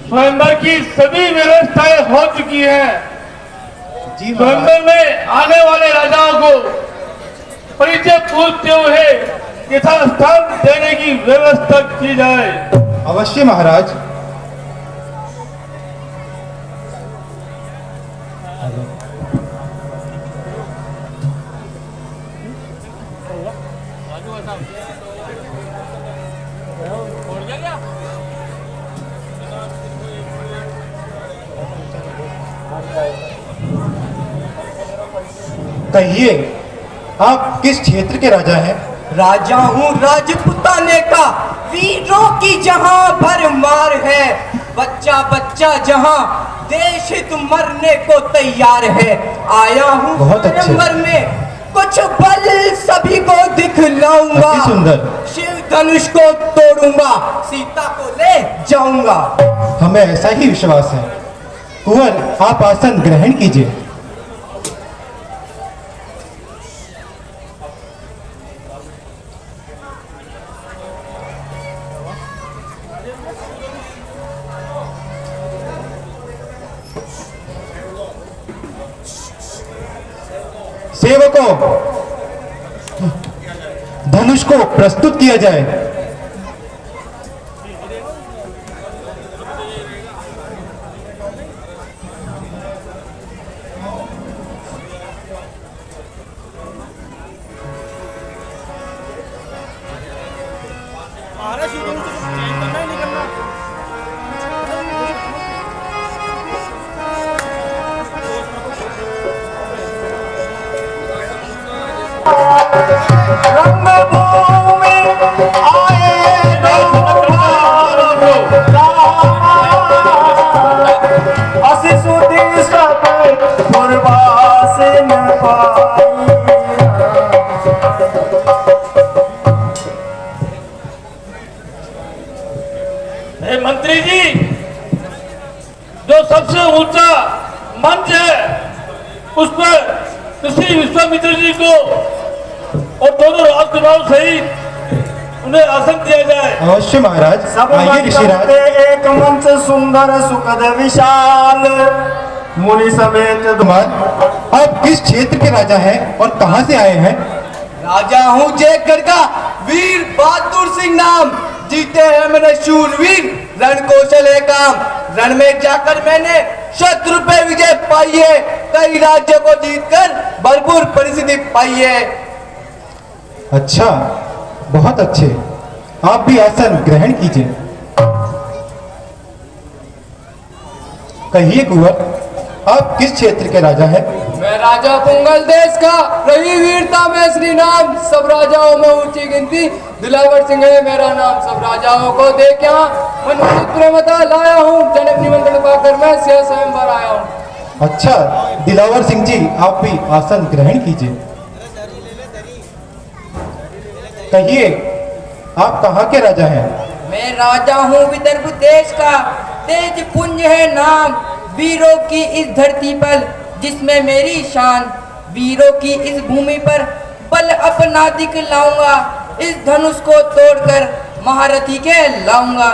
स्वयंवर की सभी व्यवस्थाएं हो चुकी हैं। जी स्वयंवर में आने वाले राजाओं को परिचय पूछते हुए यथास्थान देने की व्यवस्था की जाए। अवश्य महाराज। कहिए, आप किस क्षेत्र के राजा हैं? राजा हूँ राजपुताने का, वीरों की जहाँ भरमार है। बच्चा बच्चा जहाँ देश हित मरने को तैयार है। आया हूँ स्वयंवर में, कुछ बल सभी को दिखलाऊंगा। अति सुंदर। शिव धनुष को तोड़ूंगा, सीता को ले जाऊंगा। हमें ऐसा ही विश्वास है। कुंवर, आप आसन ग्रहण कीजिए। सेवकों, धनुष को प्रस्तुत किया जाए। रंगभूमि आए असुदी सब पूर्वास न पाई। मंत्री जी, जो सबसे ऊंचा मंच है उस पर ऋषि विश्वामित्र जी को और दोनों राजकुमारों सहित उन्हें आसन दिया जाए। अवश्य महाराज। सब आइए ऋषिराज। एक मंच सुंदर सुखद विशाल, मुनि समेत। कुमार, आप किस क्षेत्र के राजा हैं और कहां से आए हैं? राजा हूँ जयगढ़ का, वीर बहादुर सिंह नाम। जीते हैं मेरे शूरवीर, रण कौशल है काम। रण में जाकर मैंने शत्रु पे विजय पाई है। कई राज्यों को जीतकर भरपूर परिस्थिति पाई है। अच्छा, बहुत अच्छे। आप भी आसन ग्रहण कीजिए। कहिए कुंवर, आप किस क्षेत्र के राजा हैं? मैं राजा पुंगल देश का, रही वीरता में श्री नाम। सब राजाओं में ऊंची गिनती, दिलावर सिंह है मेरा नाम। सब राजाओं को देख यहाँ मन प्रेमता लाया हूँ। जन्म निमंत्रण पाकर मैं स्वयंवर आया हूँ। अच्छा, दिलावर सिंह जी, आप भी आसन ग्रहण कीजिए। कहिए, आप कहाँ के राजा हैं? मैं राजा हूँ विदर्भ देश का, तेज पुंज है नाम। वीरों की इस धरती पर जिसमें मेरी शान, वीरों की इस भूमि पर बल अपना दिखलाऊंगा। इस धनुष को तोड़कर महारथी के लाऊंगा।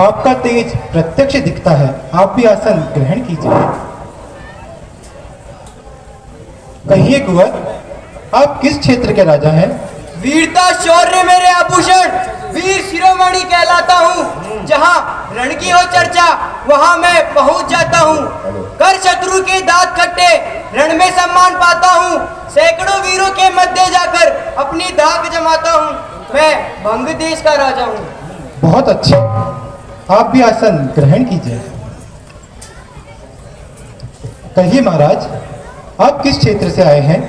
आपका तेज प्रत्यक्ष दिखता है। आप भी आसन ग्रहण कीजिए। कहिए कुंवर, आप किस क्षेत्र के राजा हैं? वीरता शौर्य मेरे आभूषण, वीर शिरोमणि कहलाता हूँ। जहाँ रण की हो चर्चा वहाँ मैं पहुँच जाता हूँ। कर शत्रु के दांत खट्टे, रण में सम्मान पाता हूँ। सैकड़ों वीरों के मध्य जाकर अपनी धाक जमाता हूँ। मैं भंग देश का राजा हूँ। बहुत अच्छे। आप भी आसन ग्रहण कीजिए। कहिए महाराज, आप किस क्षेत्र से आए हैं?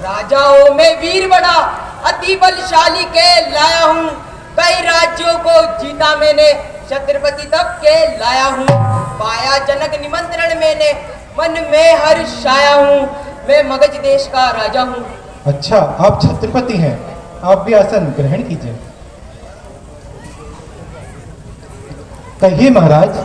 राजाओं में वीर बड़ा, अति बलशाली के लाया हूँ। कई राज्यों को जीता मैंने, छत्रपति तक के लाया हूँ। पाया जनक निमंत्रण मैंने, मन में हर्ष आया हूँ। मैं मगध देश का राजा हूँ। अच्छा, आप छत्रपति हैं। आप भी आसन ग्रहण कीजिए। कहिए महाराज,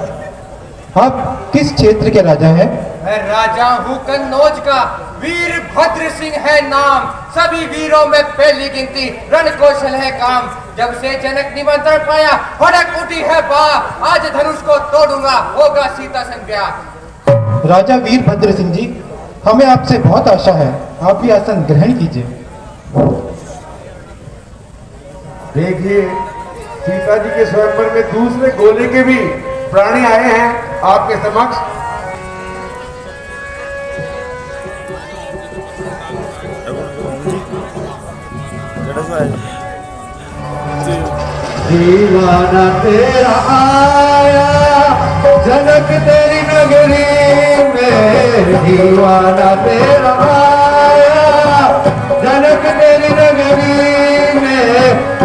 आप किस क्षेत्र के राजा हैं? मैं राजा हूँ कन्नौज का, वीर भद्र सिंह है नाम। सभी वीरों में पहली गिनती, रण कौशल है काम। जब से जनक निमंत्रण पाया फड़क उठी है बा, आज धनुष को तोड़ूंगा, होगा सीता संग ब्याह। राजा वीरभद्र सिंह जी, हमें आपसे बहुत आशा है, आप भी आसन ग्रहण कीजिए। देखिए, सीता जी के स्वयंवर में दूसरे गोले के भी प्राणी आए हैं आपके समक्ष। दीवाना तेरा आया जनक तेरी नगरी में, दीवाना तेरा आया जनक तेरी नगरी में।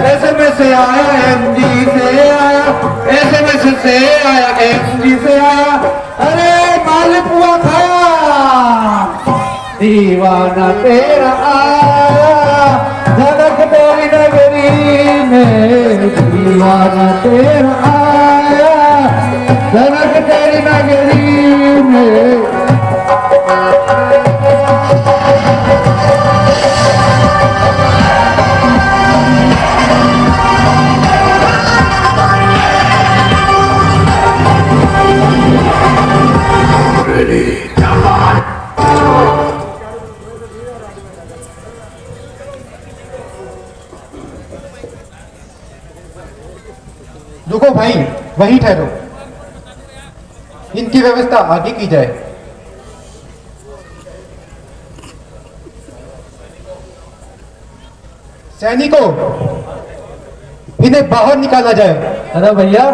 एसएमएस से आया एमजी से आया, एसएमएस से आया एमजी से आया, अरे मालपुआ खाया। दीवाना तेरा आया जनक तेरी नगरी में, दीवाना तेरा आया जनक तेरी नगरी में। रुको भाई, वहीं ठहरो, इनकी व्यवस्था आगे की जाए। सैनिकों, इन्हें बाहर निकाला जाए। अरे भैया,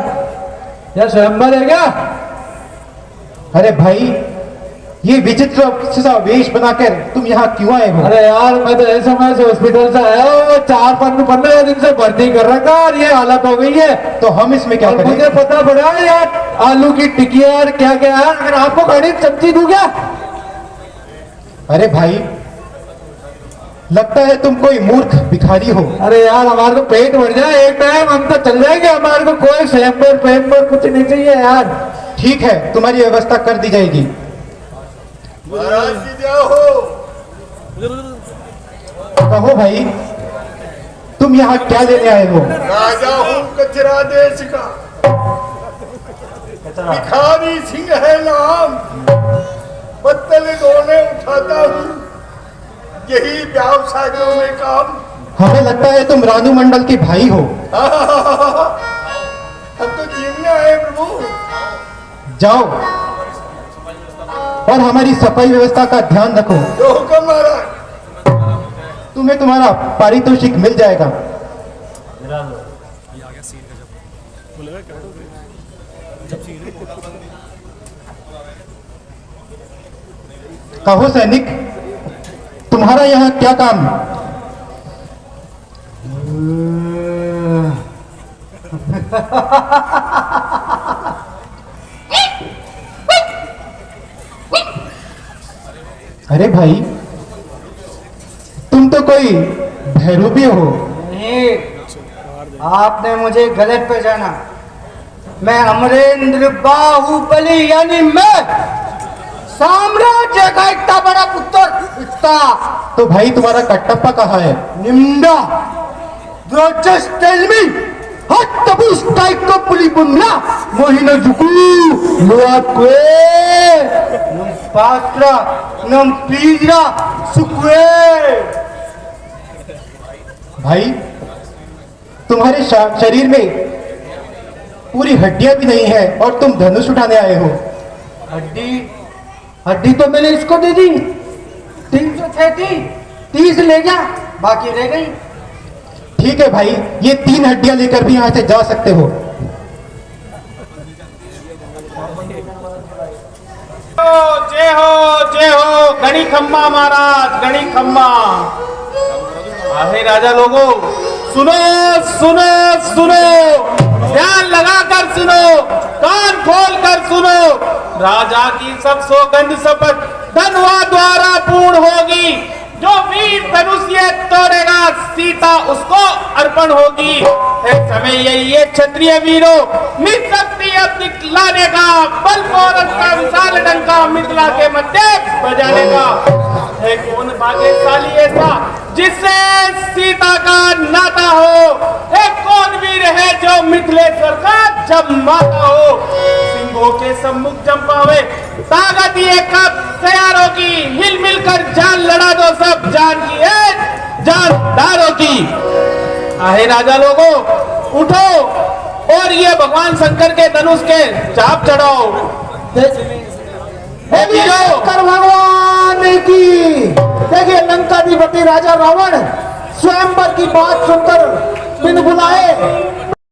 यह स्वयंवर है क्या? अरे भाई, ये विचित्र सा वेश बनाकर तुम यहाँ क्यों आए हो? अरे यार, मैं तो ऐसे समय से हॉस्पिटल से आया हूँ, 4-15 दिन से भर्ती कर रखा और ये हालत हो गई है। तो हम इसमें क्या करें? मुझे पता पड़ा यार, आलू की टिकिया और क्या क्या है, अगर आपको खड़ी सब्जी दूं क्या? अरे भाई, लगता है तुम कोई मूर्ख भिखारी हो। अरे यार, हमारे को पेट भर जाए एक टाइम, हम तो चल जाएंगे, हमारे को कोई स्वयंवर कुछ नहीं चाहिए यार। ठीक है, तुम्हारी व्यवस्था कर दी जाएगी। महाराज की जय हो। कहो भाई, तुम यहाँ क्या लेने आए हो? राजा हूँ कचरा देश का, भिखारी सिंह है नाम, पत्तल ढोने उठाता हूँ, यही व्यवसायियों में काम। हमें लगता है तुम रानू मंडल के भाई हो। हम तो जीवने आए प्रभु। जाओ और हमारी सफाई व्यवस्था का ध्यान रखो। जो हुक्म महाराज। तुम्हें तुम्हारा पारितोषिक मिल जाएगा। कहो सैनिक, तुम्हारा यहाँ क्या काम? अरे भाई, तुम तो कोई भैरूपी हो। नहीं, आपने मुझे गलत पहचाना। मैं अमरेंद्र बाहुबली यानी मैं साम्राज्य का इतना बड़ा पुत्र, इतना। तो भाई, तुम्हारा कटप्पा कहाँ है? निम्दा, just tell me, hot tabus taik ko puli bumla, mohina juku, luat kue, num patra, num pidra, sukwe। भाई, तुम्हारे शरीर में पूरी हड्डियां भी नहीं है और तुम धनुष उठाने आए हो। हड्डी तो मैंने इसको दे दी, 306 थी, 30 ले गया, बाकी रह गई। ठीक है भाई, ये 3 हड्डियां लेकर भी यहाँ से जा सकते हो। जय हो गणी खम्मा महाराज, गणी खम्मा। आहे राजा लोगों, सुनो सुनो सुनो, ध्यान लगाकर सुनो, कान खोल कर सुनो। राजा की सब सौगंध शपथ धनुआ द्वारा पूर्ण होगी। जो वीर धनुष ये तोड़ेगा, सीता उसको अर्पण होगी। है समय यही है क्षत्रिय वीरों, मित शक्ति अब दिखलाने का, बल और का विशाल डंका मिथिला के मध्य बजाने का। है कौन भाग्यशाली ऐसा जिससे सीता का नाता हो? एक कौन वीर है जो मिथिलेश्वर का जमाता हो? सिंहों के सम्मुख चंपावे ताकत ये कब तैयारों की, हिल मिलकर जान लड़ा दो सब जान की है जानदारों की। आहे राजा लोगों उठो और ये भगवान शंकर के धनुष के चाप चढ़ाओ। शंकर भगवान की। देखिए लंकाधिपति राजा रावण स्वयंवर की बात सुनकर बिन बुलाए